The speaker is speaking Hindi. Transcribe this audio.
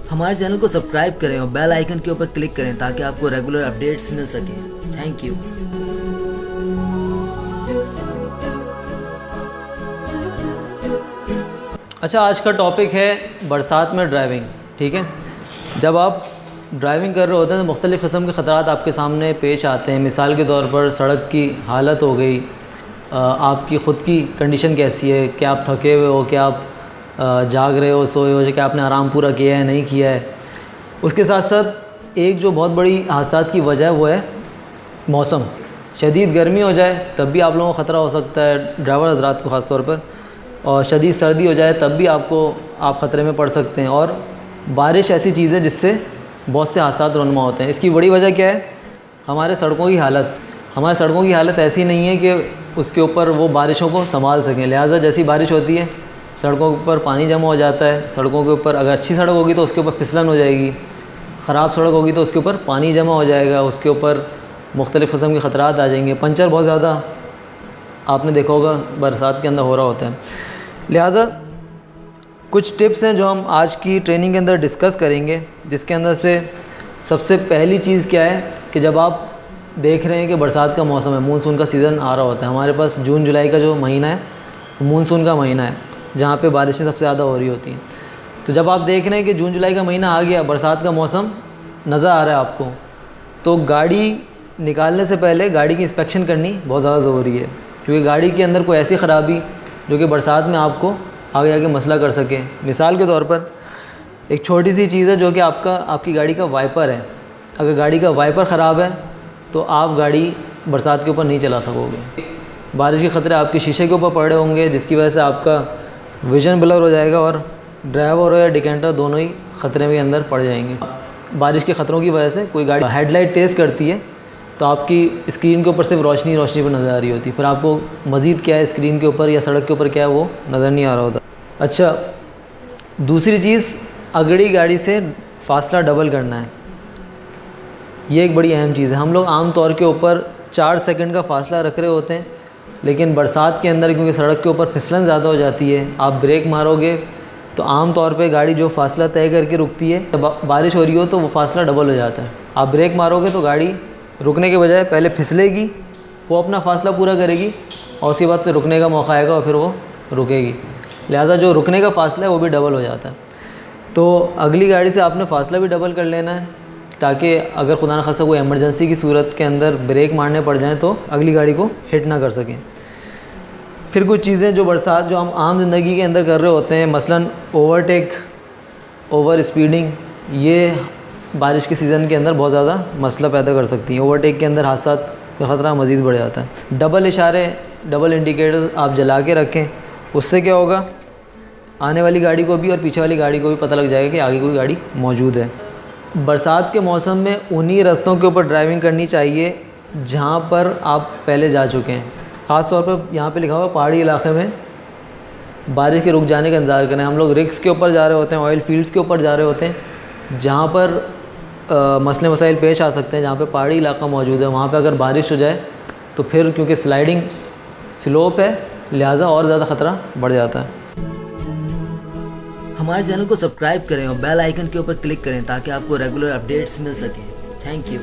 हमारे चैनल को सब्सक्राइब करें और बेल आइकन के ऊपर क्लिक करें ताकि आपको रेगुलर अपडेट्स मिल सकें। Thank you. अच्छा, आज का टॉपिक है बरसात में ड्राइविंग। ठीक है, जब आप ड्राइविंग कर रहे होते हैं तो मुख्तलिफ़ किस्म के ख़तरात आपके सामने पेश आते हैं। मिसाल के तौर पर सड़क की हालत हो गई, आपकी ख़ुद की कंडीशन कैसी है, क्या आप थके हुए हो, क्या आप जाग रहे हो, सोए हो, क्या आपने आराम पूरा किया है, नहीं किया है। उसके साथ साथ एक जो बहुत बड़ी हादसात की वजह है वो है मौसम। शदीद गर्मी हो जाए तब भी आप लोगों को ख़तरा हो सकता है, ड्राइवर हज़रात को ख़ास तौर पर, और शदीद सर्दी हो जाए तब भी आप ख़तरे में पड़ सकते हैं। और बारिश ऐसी चीज़ है जिससे बहुत से हादसात रुनमा होते हैं। इसकी बड़ी वजह क्या है? हमारे सड़कों की हालत। हमारे सड़कों की हालत ऐसी नहीं है कि उसके ऊपर वो बारिशों को संभाल सकें। लिहाजा जैसी बारिश होती है सड़कों के ऊपर पानी जमा हो जाता है। सड़कों के ऊपर अगर अच्छी सड़क होगी तो उसके ऊपर फिसलन हो जाएगी, ख़राब सड़क होगी तो उसके ऊपर पानी जमा हो जाएगा, उसके ऊपर मुख्तलिफ़ किस्म के ख़तरात आ जाएंगे। पंचर बहुत ज़्यादा आपने देखा होगा बरसात के अंदर हो रहा होता है। लिहाजा कुछ टिप्स हैं जो हम आज की ट्रेनिंग के अंदर डिस्कस करेंगे, जिसके अंदर से सबसे पहली चीज़ क्या है कि जब आप देख रहे हैं कि बरसात का मौसम है, मानसून का सीज़न आ रहा होता है। हमारे पास जून जुलाई का जो महीना है मानसून का महीना है, जहाँ पे बारिशें सबसे ज़्यादा हो रही होती हैं। तो जब आप देख रहे हैं कि जून जुलाई का महीना आ गया, बरसात का मौसम नज़र आ रहा है आपको, तो गाड़ी निकालने से पहले गाड़ी की इंस्पेक्शन करनी बहुत ज़्यादा ज़रूरी है, क्योंकि गाड़ी के अंदर कोई ऐसी ख़राबी जो कि बरसात में आपको आगे आगे मसला कर सके। मिसाल के तौर पर एक छोटी सी चीज़ है जो कि आपकी गाड़ी का वाइपर है। अगर गाड़ी का वाइपर ख़राब है तो आप गाड़ी बरसात के ऊपर नहीं चला सकोगे। बारिश के ख़तरे आपके शीशे के ऊपर पड़े होंगे, जिसकी वजह से आपका विज़न ब्लर हो जाएगा और ड्राइवर हो या डिकेंटर दोनों ही ख़तरे के अंदर पड़ जाएंगे। बारिश के ख़तरों की वजह से कोई गाड़ी हेडलाइट तेज़ करती है तो आपकी स्क्रीन के ऊपर सिर्फ रोशनी पर नज़र आ रही होती है, फिर आपको मज़ीद क्या है स्क्रीन के ऊपर या सड़क के ऊपर क्या है वो नज़र नहीं आ रहा होता। अच्छा, दूसरी चीज़, अगड़ी गाड़ी से फासला डबल करना है। ये एक बड़ी अहम चीज़ है। हम लोग आम तौर के ऊपर 4 सेकंड का फ़ासला रख रहे होते हैं, लेकिन बरसात के अंदर क्योंकि सड़क के ऊपर फिसलन ज़्यादा हो जाती है, आप ब्रेक मारोगे तो आम तौर पे गाड़ी जो फ़ासला तय करके रुकती है, जब बारिश हो रही हो तो वो फ़ासला डबल हो जाता है। आप ब्रेक मारोगे तो गाड़ी रुकने के बजाय पहले फिसलेगी, वो अपना फ़ासला पूरा करेगी और उसके बाद फिर रुकने का मौका आएगा और फिर वो रुकेगी। लिहाजा जो रुकने का फ़ासला है वो भी डबल हो जाता है। तो अगली गाड़ी से आपने फ़ासला भी डबल कर लेना है, ताकि अगर खुदा न खास्ता कोई एमरजेंसी की सूरत के अंदर ब्रेक मारने पड़ जाएँ तो अगली गाड़ी को हिट ना कर सकें। फिर कुछ चीज़ें जो हम आम ज़िंदगी के अंदर कर रहे होते हैं, मसलन ओवरटेक, ओवर स्पीडिंग, ये बारिश के सीज़न के अंदर बहुत ज़्यादा मसला पैदा कर सकती हैं। ओवरटेक के अंदर हादसात का ख़तरा मज़ीद बढ़ जाता है। डबल इशारे, डबल इंडिकेटर्स आप जला के रखें, उससे क्या होगा, आने वाली गाड़ी को भी और पीछे वाली गाड़ी को भी पता लग जाएगा कि आगे कोई गाड़ी मौजूद है। बरसात के मौसम में उन्हीं रास्तों के ऊपर ड्राइविंग करनी चाहिए जहाँ पर आप पहले जा चुके हैं। ख़ास तौर पर यहाँ पे लिखा हुआ पहाड़ी इलाके में बारिश के रुक जाने का इंतज़ार करें। हम लोग रिग्स के ऊपर जा रहे होते हैं, ऑयल फील्ड्स के ऊपर जा रहे होते हैं, जहाँ पर मसले मसाइल पेश आ सकते हैं, जहाँ पे पहाड़ी इलाका मौजूद है। वहाँ पे अगर बारिश हो जाए तो फिर क्योंकि स्लाइडिंग स्लोप है, लिहाजा और ज़्यादा ख़तरा बढ़ जाता है। हमारे चैनल को सब्सक्राइब करें और बेल आइकन के ऊपर क्लिक करें ताकि आपको रेगुलर अपडेट्स मिल सकें। Thank you.